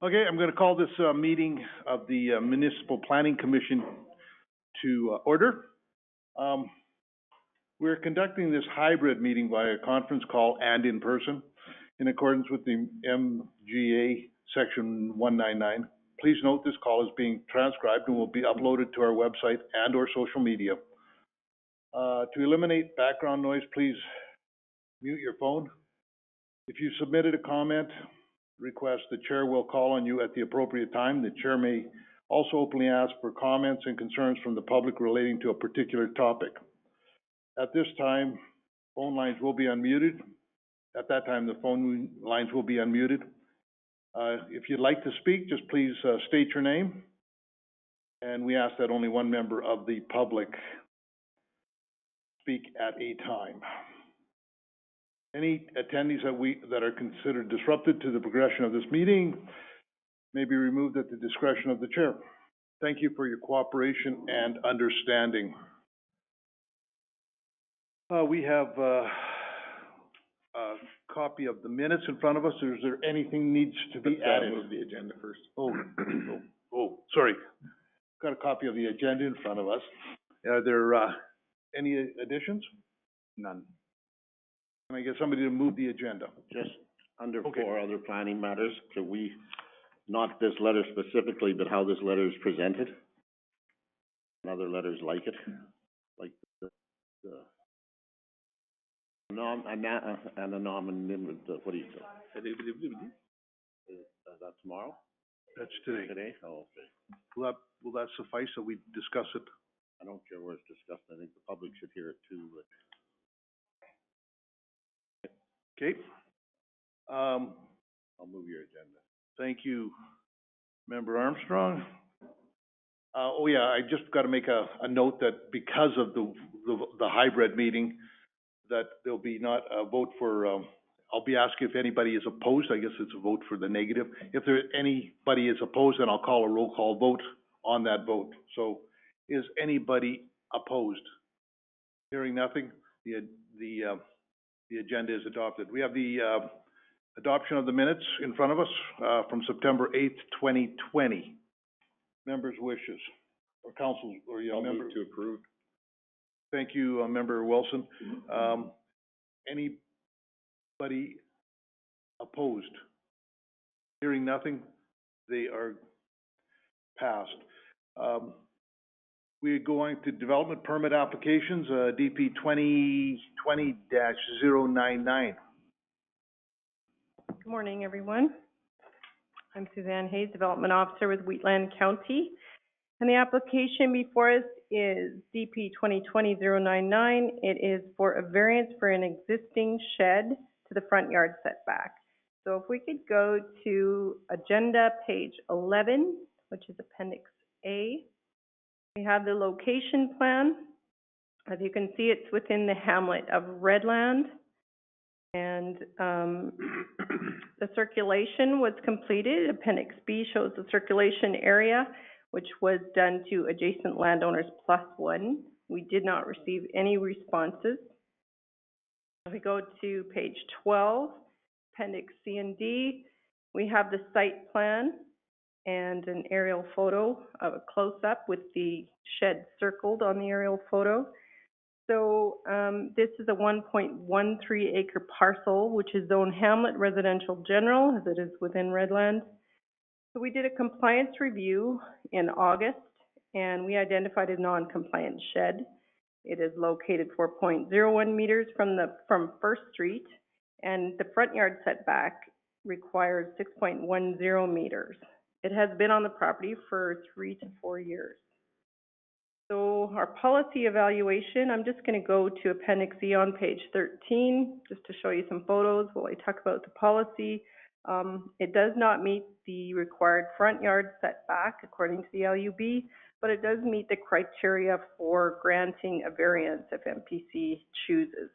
Okay, I'm going to call this meeting of the Municipal Planning Commission to order. We're conducting this hybrid meeting via conference call and in person in accordance with the MGA Section 199. Please note this call is being transcribed and will be uploaded to our website and or social media. To eliminate background noise, please mute your phone. If you submitted a comment request, the chair will call on you at the appropriate time. The chair may also openly ask for comments and concerns from the public relating to a particular topic. At this time, phone lines will be unmuted. At that time, the phone lines will be unmuted. If you'd like to speak, just please state your name. And we ask that only one member of the public speak at a time. Any attendees that are considered disruptive to the progression of this meeting may be removed at the discretion of the chair. Thank you for your cooperation and understanding. We have a copy of the minutes in front of us. Is there anything needs to be added? Move the agenda first. Sorry. Got a copy of the agenda in front of us. Are there any additions? None. Can I get somebody to move the agenda? Just under Okay. 4 other planning matters, could we, not this letter specifically, but how this letter is presented? And other letters like it, like the anonymity, what do you call it? Is that tomorrow? That's today. Today? Oh, okay. Will that suffice that we discuss it? I don't care where it's discussed, I think the public should hear it too, but. Okay. I'll move your agenda. Thank you, Member Armstrong. I just got to make a note that because of the hybrid meeting, that there'll be not a vote for, I'll be asking if anybody is opposed. I guess it's a vote for the negative. If anybody is opposed, then I'll call a roll call vote on that vote. So is anybody opposed? Hearing nothing, the agenda is adopted. We have the adoption of the minutes in front of us from September 8th, 2020. Members' wishes, or council, or member. Move to approve. Thank you, Member Wilson. Anybody opposed? Hearing nothing, they are passed. We're going to development permit applications, DP 2020-099. Good morning, everyone. I'm Suzanne Hayes, Development Officer with Wheatland County. And the application before us is DP 2020-099. It is for a variance for an existing shed to the front yard setback. So if we could go to agenda page 11, which is Appendix A. We have the location plan. As you can see, it's within the hamlet of Redland. And the circulation was completed. Appendix B shows the circulation area, which was done to adjacent landowners +1. We did not receive any responses. If we go to page 12, Appendix C and D, we have the site plan and an aerial photo of a close-up with the shed circled on the aerial photo. So this is a 1.13 acre parcel, which is zoned hamlet residential general, as it is within Redland. So we did a compliance review in August, and we identified a non-compliant shed. It is located 4.01 meters from First Street, and the front yard setback requires 6.10 meters. It has been on the property for 3 to 4 years. So our policy evaluation, I'm just going to go to Appendix E on page 13, just to show you some photos while I talk about the policy. It does not meet the required front yard setback according to the LUB, but it does meet the criteria for granting a variance if MPC chooses.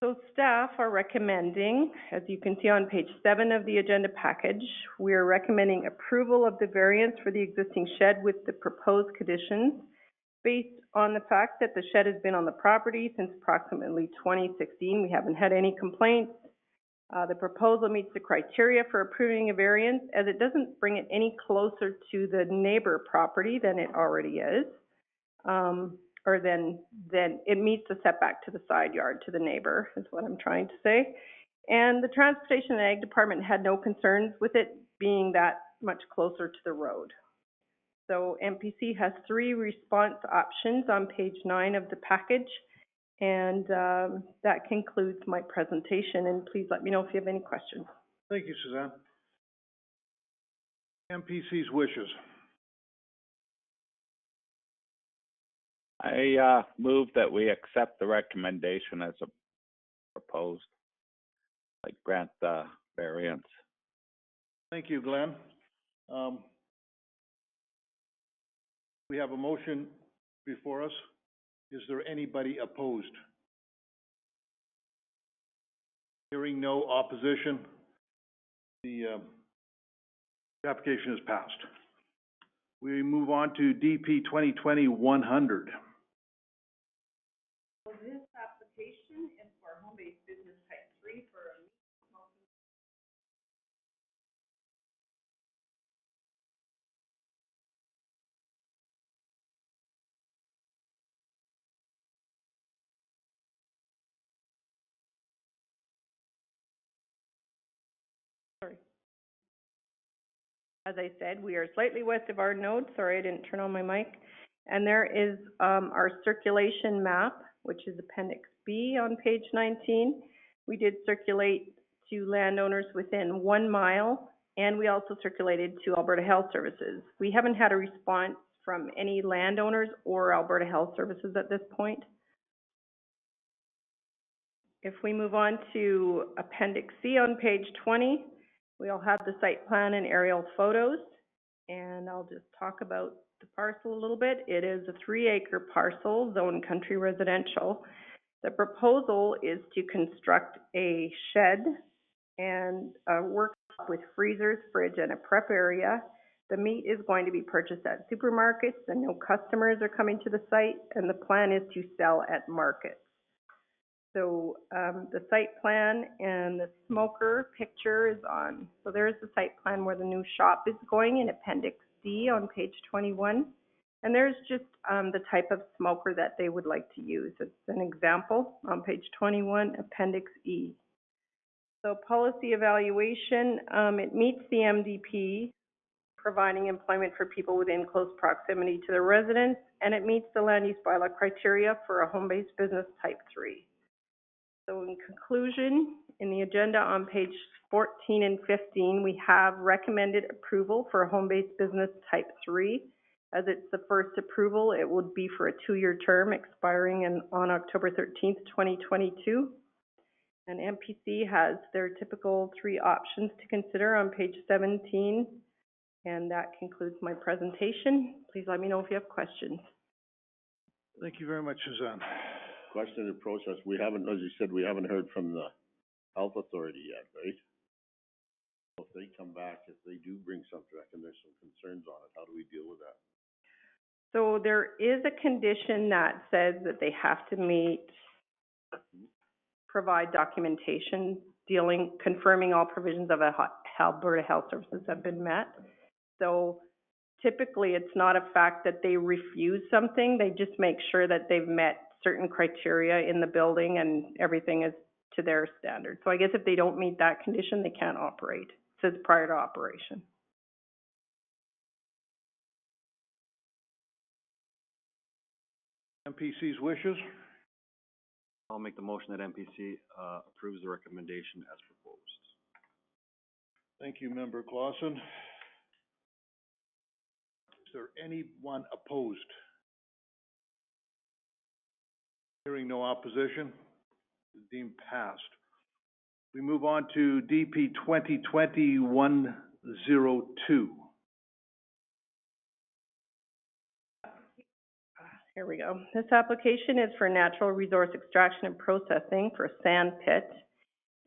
So staff are recommending, as you can see on page 7 of the agenda package, we are recommending approval of the variance for the existing shed with the proposed conditions based on the fact that the shed has been on the property since approximately 2016. We haven't had any complaints. The proposal meets the criteria for approving a variance as it doesn't bring it any closer to the neighbor property than it already is. Or then it meets the setback to the side yard to the neighbor, is what I'm trying to say. And the Transportation and Ag Department had no concerns with it being that much closer to the road. So MPC has 3 response options on page 9 of the package. And that concludes my presentation, and please let me know if you have any questions. Thank you, Suzanne. MPC's wishes. I move that we accept the recommendation as proposed, like grant the variance. Thank you, Glenn. We have a motion before us. Is there anybody opposed? Hearing no opposition, the application is passed. We move on to DP 2020-100. So this application is for home-based business type 3 for a sorry. As I said, we are slightly west of our node. Sorry, I didn't turn on my mic. And there is our circulation map, which is Appendix B on page 19. We did circulate to landowners within 1 mile, and we also circulated to Alberta Health Services. We haven't had a response from any landowners or Alberta Health Services at this point. If we move on to Appendix C on page 20, we'll have the site plan and aerial photos, and I'll just talk about the parcel a little bit. It is a 3-acre parcel, zone country residential. The proposal is to construct a shed and a workshop with freezers, fridge, and a prep area. The meat is going to be purchased at supermarkets, and no customers are coming to the site, and the plan is to sell at markets. So the site plan and the smoker picture is on. So there's the site plan where the new shop is going in Appendix D on page 21. And there's just the type of smoker that they would like to use. It's an example on page 21, Appendix E. So policy evaluation, it meets the MDP, providing employment for people within close proximity to their residence, and it meets the land use bylaw criteria for a home-based business type 3. So in conclusion, in the agenda on page 14 and 15, we have recommended approval for a home-based business type 3. As it's the first approval, it would be for a 2-year term expiring on October 13th, 2022. And MPC has their typical 3 options to consider on page 17. And that concludes my presentation. Please let me know if you have questions. Thank you very much, Suzanne. Question of process, we haven't, as you said, we haven't heard from the health authority yet, right? If they come back, if they do bring something back and there's some concerns on it, how do we deal with that? So there is a condition that says that they have to provide documentation confirming all provisions of Alberta Health Services have been met. So typically it's not a fact that they refuse something, they just make sure that they've met certain criteria in the building and everything is to their standard. So I guess if they don't meet that condition, they can't operate. It says prior to operation. MPC's wishes. I'll make the motion that MPC approves the recommendation as proposed. Thank you, Member Clausen. Is there anyone opposed? Hearing no opposition, deemed passed. We move on to DP 2020-102. Here we go. This application is for natural resource extraction and processing for a sand pit.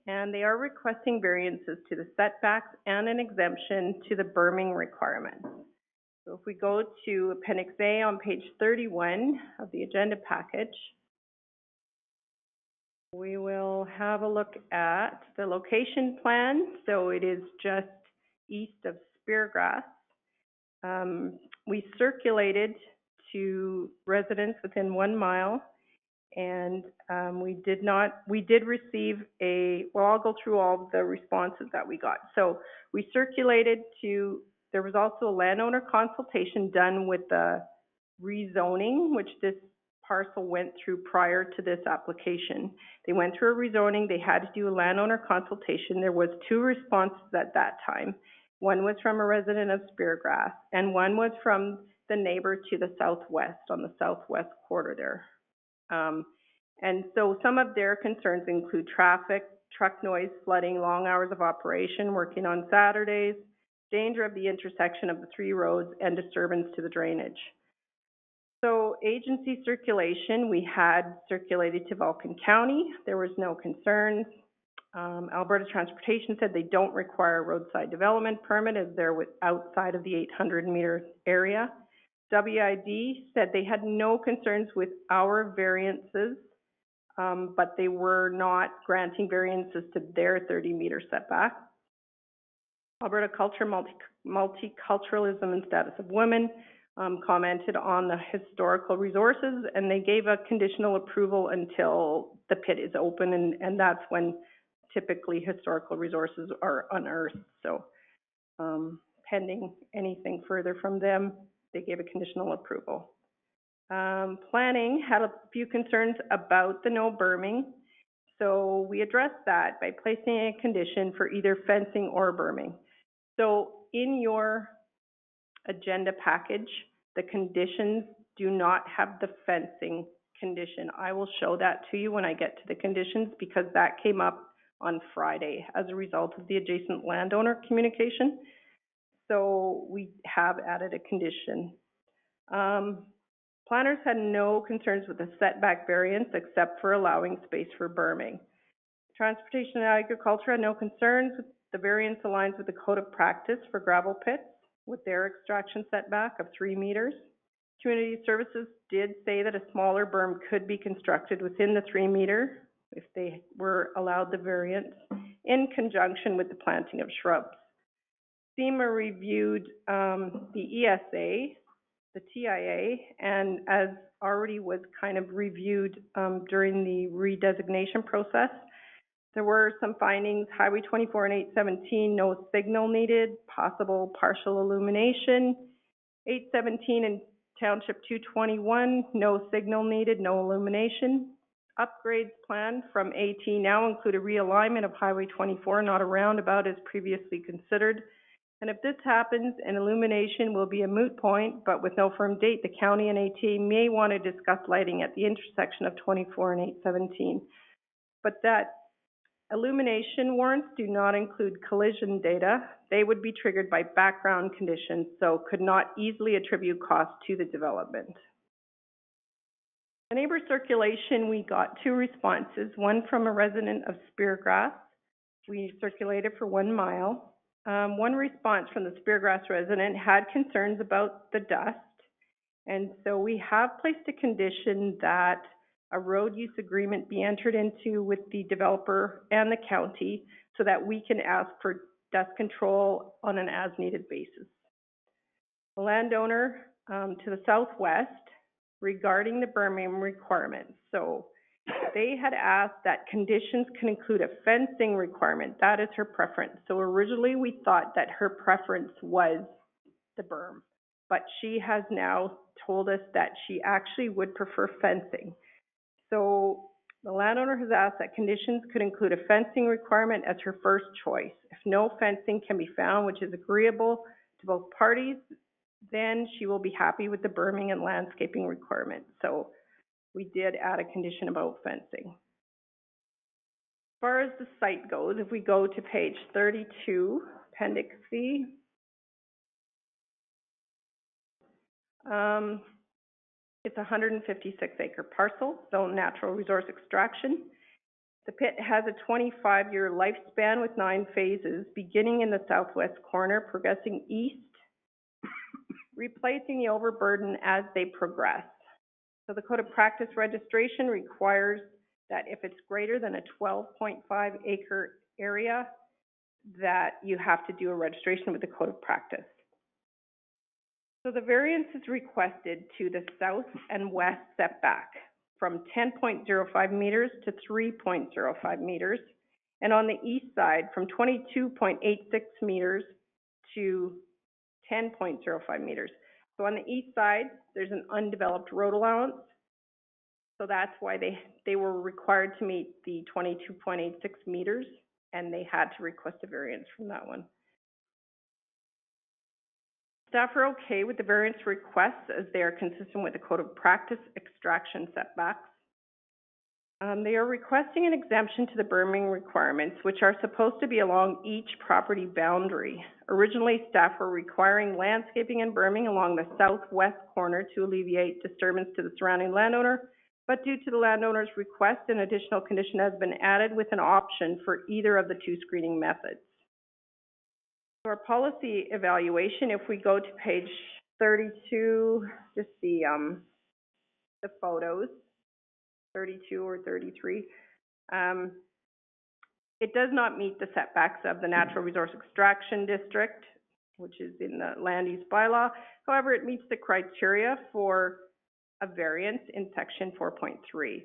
And they are requesting variances to the setbacks and an exemption to the berming requirements. So if we go to Appendix A on page 31 of the agenda package, we will have a look at the location plan. So it is just east of Speargrass. We circulated to residents within 1 mile, and we did receive well, I'll go through all the responses that we got. So we circulated there was also a landowner consultation done with the rezoning, which this parcel went through prior to this application. They went through a rezoning, they had to do a landowner consultation. There was 2 responses at that time. One was from a resident of Speargrass, and one was from the neighbor to the southwest, on the southwest quarter there. And so some of their concerns include traffic, truck noise, flooding, long hours of operation, working on Saturdays, danger of the intersection of the 3 roads, and disturbance to the drainage. So agency circulation, we had circulated to Vulcan County. There was no concerns. Alberta Transportation said they don't require a roadside development permit as they're outside of the 800-meter area. WID said they had no concerns with our variances, but they were not granting variances to their 30-meter setback. Alberta Culture, Multiculturalism and Status of Women commented on the historical resources, and they gave a conditional approval until the pit is open, and that's when typically historical resources are unearthed. So pending anything further from them, they gave a conditional approval. Planning had a few concerns about the no berming, so we addressed that by placing a condition for either fencing or berming. So in your agenda package, the conditions do not have the fencing condition. I will show that to you when I get to the conditions, because that came up on Friday as a result of the adjacent landowner communication. So we have added a condition. Planners had no concerns with the setback variance except for allowing space for berming. Transportation and Agriculture had no concerns. The variance aligns with the code of practice for gravel pits with their extraction setback of 3 meters. Community Services did say that a smaller berm could be constructed within the 3 meter if they were allowed the variance in conjunction with the planting of shrubs. SEMA reviewed the ESA, the TIA, and as already was kind of reviewed during the redesignation process, there were some findings: Highway 24 and 817, no signal needed, possible partial illumination. 817 and Township 221, no signal needed, no illumination. Upgrades planned from AT now include a realignment of Highway 24, not a roundabout as previously considered. And if this happens, an illumination will be a moot point, but with no firm date, the county and AT may want to discuss lighting at the intersection of 24 and 817. But that illumination warrants do not include collision data. They would be triggered by background conditions, so could not easily attribute cost to the development. The neighbor circulation, we got 2 responses, one from a resident of Speargrass. We circulated for 1 mile. One response from the Speargrass resident had concerns about the dust, and so we have placed a condition that a road use agreement be entered into with the developer and the county so that we can ask for dust control on an as-needed basis. The landowner to the southwest regarding the berming requirements. So they had asked that conditions can include a fencing requirement. That is her preference. So originally we thought that her preference was the berm, but she has now told us that she actually would prefer fencing. So the landowner has asked that conditions could include a fencing requirement as her first choice. If no fencing can be found, which is agreeable to both parties, then she will be happy with the berming and landscaping requirement. So we did add a condition about fencing. As far as the site goes, if we go to page 32, Appendix C, it's a 156-acre parcel, so natural resource extraction. The pit has a 25-year lifespan with 9 phases, beginning in the southwest corner, progressing east, replacing the overburden as they progress. So the Code of Practice registration requires that if it's greater than a 12.5 acre area, that you have to do a registration with the code of practice. So the variance is requested to the south and west setback from 10.05 meters to 3.05 meters, and on the east side from 22.86 meters to 10.05 meters. So on the east side, there's an undeveloped road allowance, so that's why they were required to meet the 22.86 meters, and they had to request a variance from that one. Staff are okay with the variance requests as they are consistent with the code of practice extraction setbacks. They are requesting an exemption to the berming requirements, which are supposed to be along each property boundary. Originally, staff were requiring landscaping and berming along the southwest corner to alleviate disturbance to the surrounding landowner, but due to the landowner's request, an additional condition has been added with an option for either of the two screening methods. So our policy evaluation, if we go to page 32, just the photos, 32 or 33, it does not meet the setbacks of the Natural Resource Extraction District, which is in the land use bylaw. However, it meets the criteria for a variance in section 4.3.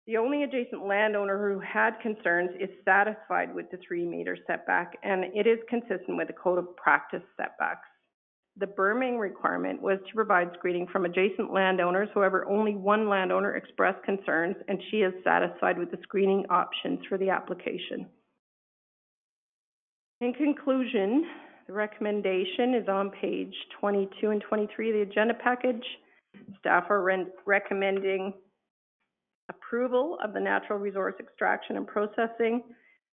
The only adjacent landowner who had concerns is satisfied with the 3-meter setback, and it is consistent with the code of practice setbacks. The berming requirement was to provide screening from adjacent landowners. However, only one landowner expressed concerns, and she is satisfied with the screening options for the application. In conclusion, the recommendation is on page 22 and 23 of the agenda package. Staff are recommending approval of the natural resource extraction and processing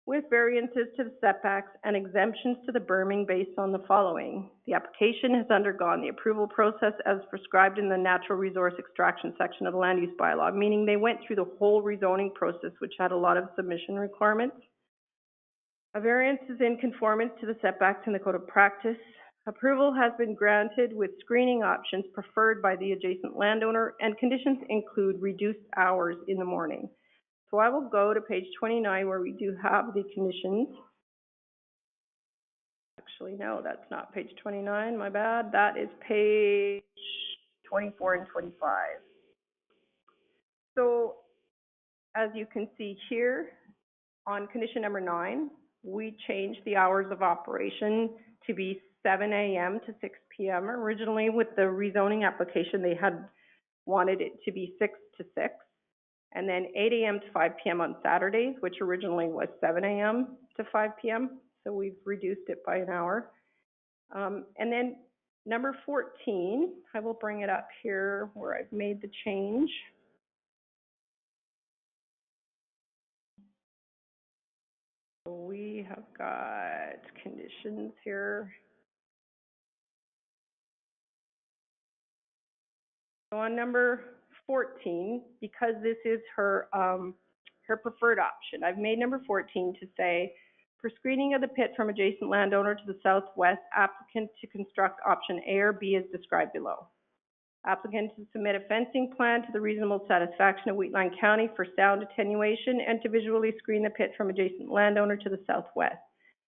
with variances to the setbacks and exemptions to the berming based on the following. The application has undergone the approval process as prescribed in the natural resource extraction section of the land use bylaw, meaning they went through the whole rezoning process, which had a lot of submission requirements. A variance is in conformance to the setbacks in the code of practice. Approval has been granted with screening options preferred by the adjacent landowner, and conditions include reduced hours in the morning. So I will go to page 29 where we do have the conditions. Actually, no, that's not page 29, my bad. That is page 24 and 25. So as you can see here, on condition number 9, we changed the hours of operation to be 7 a.m. to 6 p.m. Originally, with the rezoning application, they had wanted it to be 6 to 6, and then 8 a.m. to 5 p.m. on Saturdays, which originally was 7 a.m. to 5 p.m., so we've reduced it by an hour. And then number 14, I will bring it up here where I've made the change. So we have got conditions here. So on number 14, because this is her preferred option, I've made number 14 to say, for screening of the pit from adjacent landowner to the southwest, applicant to construct option A or B as described below. Applicant to submit a fencing plan to the reasonable satisfaction of Wheatland County for sound attenuation and to visually screen the pit from adjacent landowner to the southwest.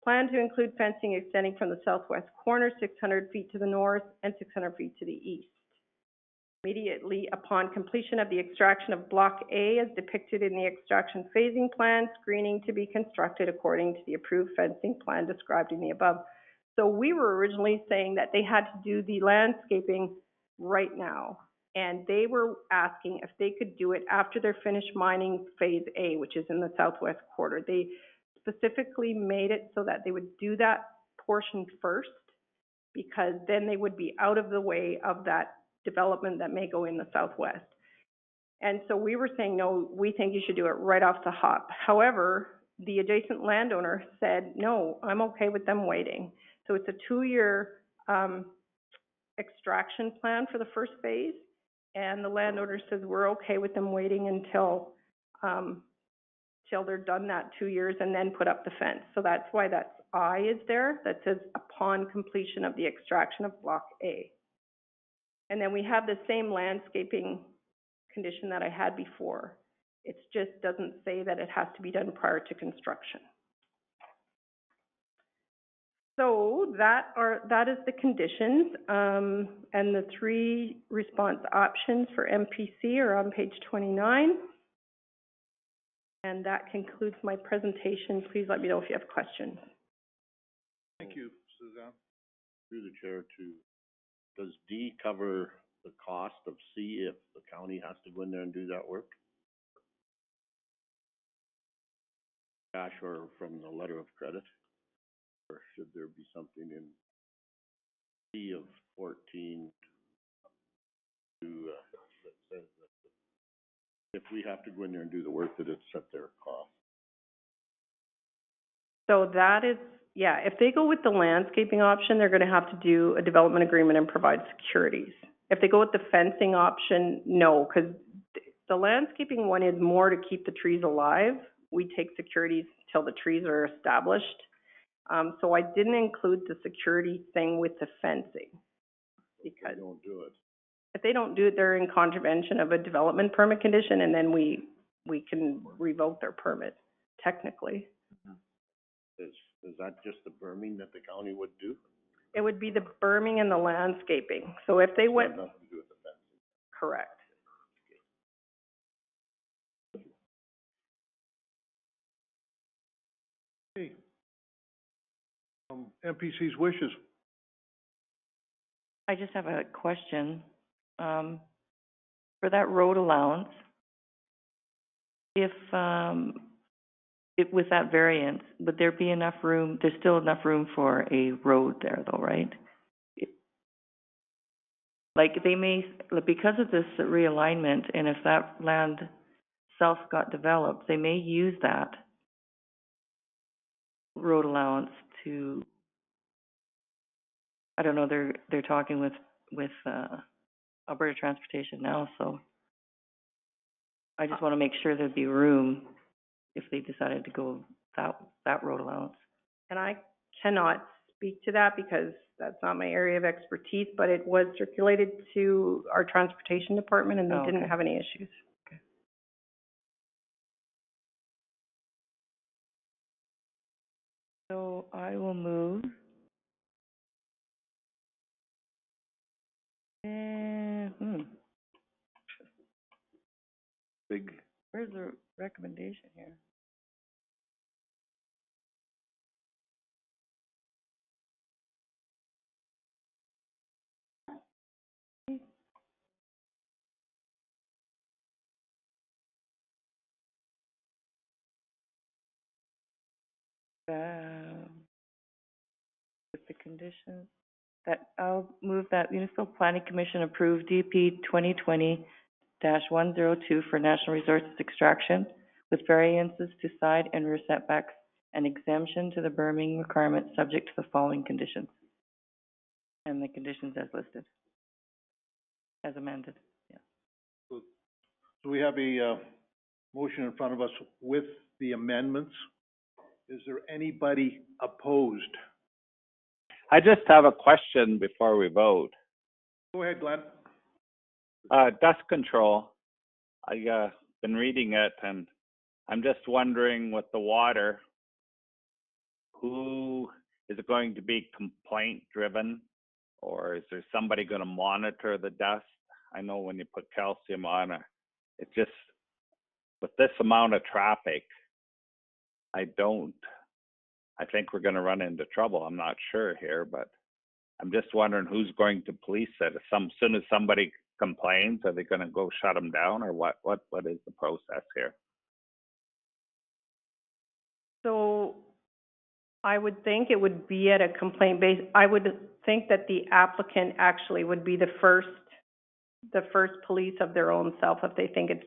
Plan to include fencing extending from the southwest corner 600 feet to the north and 600 feet to the east. Immediately upon completion of the extraction of Block A as depicted in the extraction phasing plan, screening to be constructed according to the approved fencing plan described in the above. So we were originally saying that they had to do the landscaping right now, and they were asking if they could do it after they're finished mining phase A, which is in the southwest quarter. They specifically made it so that they would do that portion first, because then they would be out of the way of that development that may go in the southwest. And so we were saying, no, we think you should do it right off the hop. However, the adjacent landowner said, no, I'm okay with them waiting. So it's a 2-year extraction plan for the first phase, and the landowner says we're okay with them waiting until till they're done that 2 years and then put up the fence. So that's why that I is there, that says upon completion of the extraction of Block A. And then we have the same landscaping condition that I had before. It just doesn't say that it has to be done prior to construction. So that is the conditions, and the 3 response options for MPC are on page 29. And that concludes my presentation. Please let me know if you have questions. Thank you, Suzanne. Through the chair does D cover the cost of C if the county has to go in there and do that work? Cash or from the letter of credit? Or should there be something in C of 14 to, that says that if we have to go in there and do the work, that it's at their cost? So that is, yeah, if they go with the landscaping option, they're gonna have to do a development agreement and provide securities. If they go with the fencing option, no, because the landscaping one is more to keep the trees alive. We take securities till the trees are established. So I didn't include the security thing with the fencing. Because They don't do it. if they don't do it, they're in contravention of a development permit condition, and then we can revoke their permit, technically. Is that just the berming that the county would do? It would be the berming and the landscaping. So if they went, Nothing to do with the fencing. correct. Okay. MPC's wishes. I just have a question. For that road allowance, if, with that variance, would there be enough room, there's still enough room for a road there though, right? Like, they may, because of this realignment, and if that land south got developed, they may use that road allowance to, I don't know, they're talking with Alberta Transportation now, so I just wanna make sure there'd be room if they decided to go that road allowance. And I cannot speak to that because that's not my area of expertise, but it was circulated to our transportation department and they Oh, didn't okay. have any issues. So I will move. Big, Where's the recommendation here? With the conditions, that I'll move that Municipal Planning Commission approve DP 2020-102 for National Resources Extraction with variances to side and rear setbacks and exemption to the berming requirement subject to the following conditions. And the conditions as listed, as amended, yeah. So we have a, motion in front of us with the amendments. Is there anybody opposed? I just have a question before we vote. Go ahead, Glenn. Dust control, I, been reading it and I'm just wondering with the water, who, is it going to be complaint driven? Or is there somebody gonna monitor the dust? I know when you put calcium on it, it just, with this amount of traffic, I think we're gonna run into trouble. I'm not sure here, but I'm just wondering who's going to police it. Soon as somebody complains, are they gonna go shut them down or what is the process here? So I would think it would be at a complaint base. I would think that the applicant actually would be the first police of their own self if they think it's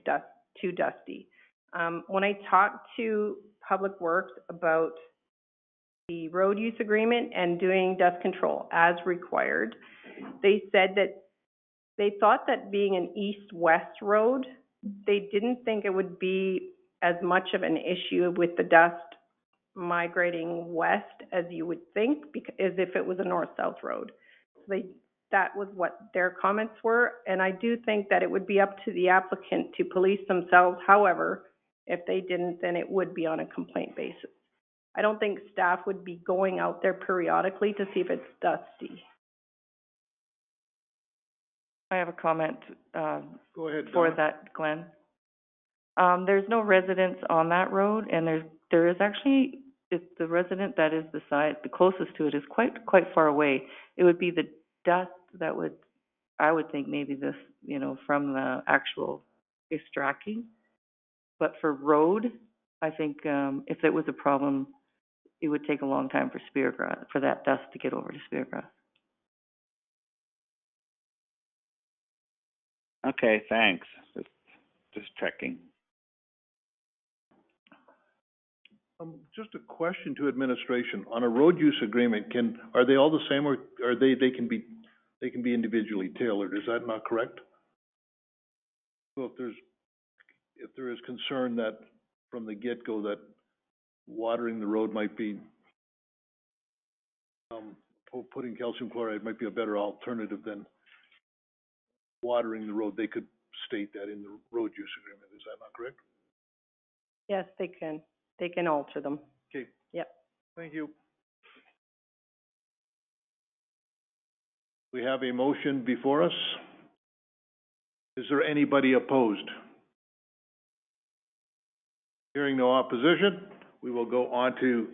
too dusty. When I talked to Public Works about the road use agreement and doing dust control as required, they said that they thought that being an east-west road, they didn't think it would be as much of an issue with the dust migrating west as you would think, because as if it was a north-south road. that was what their comments were, and I do think that it would be up to the applicant to police themselves. However, if they didn't, then it would be on a complaint basis. I don't think staff would be going out there periodically to see if it's dusty. I have a comment, Go ahead, for Donna. that, Glenn. There's no residents on that road, and there is actually, if the resident that is the closest to it is quite far away. It would be the dust that would, I would think maybe this, from the actual extracting. But for road, I think, if it was a problem, it would take a long time for Speargrass, for that dust to get over to Speargrass. Okay, thanks. Just checking. Just a question to administration. On a road use agreement, are they all the same, or are they can be individually tailored? Is that not correct? So if there is concern that from the get-go that watering the road might be, putting calcium chloride might be a better alternative than watering the road, they could state that in the road use agreement. Is that not correct? Yes, they can. They can alter them. Okay. Yep. Thank you. We have a motion before us. Is there anybody opposed? Hearing no opposition, we will go on to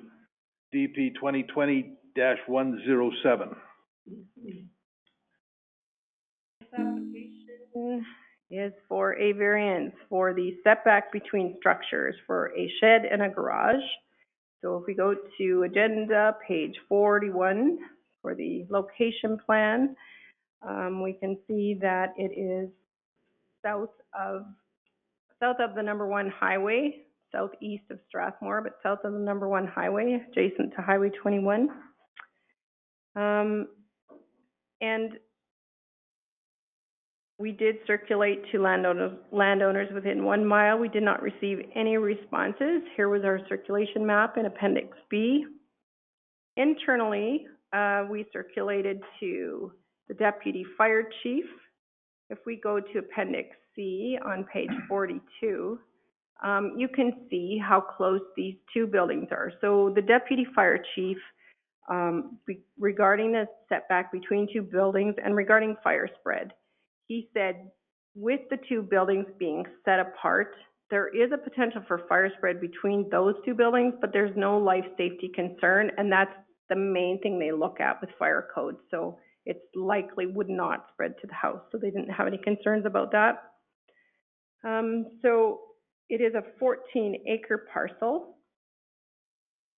DP 2020-107. This application is for a variance for the setback between structures for a shed and a garage. So if we go to agenda page 41 for the location plan, we can see that it is south of the number 1 highway, southeast of Strathmore, but south of the number 1 highway, adjacent to Highway 21. And we did circulate to landowners within 1 mile. We did not receive any responses. Here was our circulation map in Appendix B. Internally, we circulated to the deputy fire chief. If we go to Appendix C on page 42, you can see how close these two buildings are. So the deputy fire chief, regarding the setback between two buildings and regarding fire spread, he said with the two buildings being set apart, there is a potential for fire spread between those two buildings, but there's no life safety concern, and that's the main thing they look at with fire code. So it's likely would not spread to the house, so they didn't have any concerns about that. So it is a 14-acre parcel,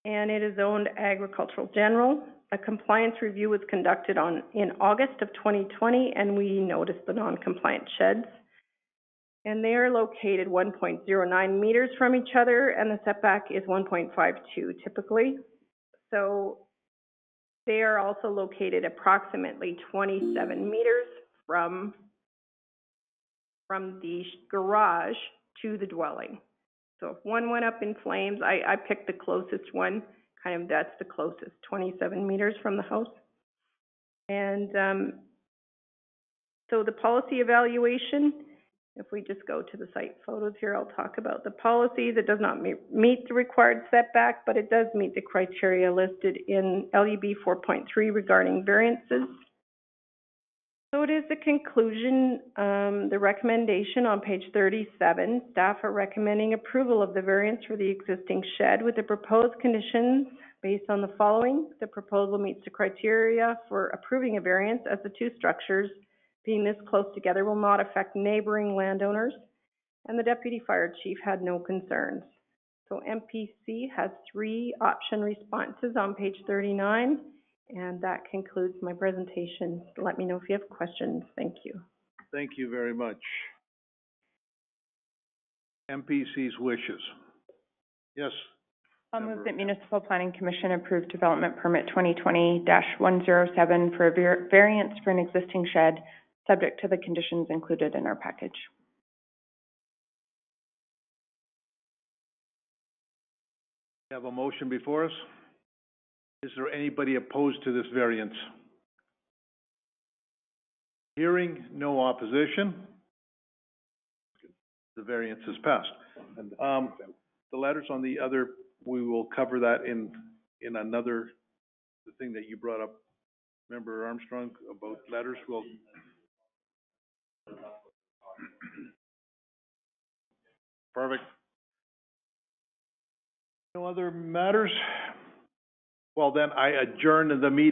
and it is owned agricultural general. A compliance review was conducted in August of 2020, and we noticed the non-compliant sheds. And they are located 1.09 meters from each other, and the setback is 1.52 typically. So they are also located approximately 27 meters from the garage to the dwelling. So if one went up in flames, I picked the closest one, kind of that's the closest, 27 meters from the house. And so the policy evaluation, if we just go to the site photos here, I'll talk about the policies. It does not meet the required setback, but it does meet the criteria listed in LUB 4.3 regarding variances. So it is the conclusion, the recommendation on page 37. Staff are recommending approval of the variance for the existing shed with the proposed conditions based on the following. The proposal meets the criteria for approving a variance, as the two structures being this close together will not affect neighboring landowners, and the deputy fire chief had no concerns. So MPC has 3 option responses on page 39. And that concludes my presentation. Let me know if you have questions. Thank you. Thank you very much. MPC's wishes. Yes. I'll move that Municipal Planning Commission approve development permit 2020-107 for a variance for an existing shed, subject to the conditions included in our package. We have a motion before us. Is there anybody opposed to this variance? Hearing no opposition, the variance is passed. The letters on the other, we will cover that in another, the thing that you brought up, Member Armstrong, about letters, we'll. Perfect. No other matters? Well, then I adjourn the meeting.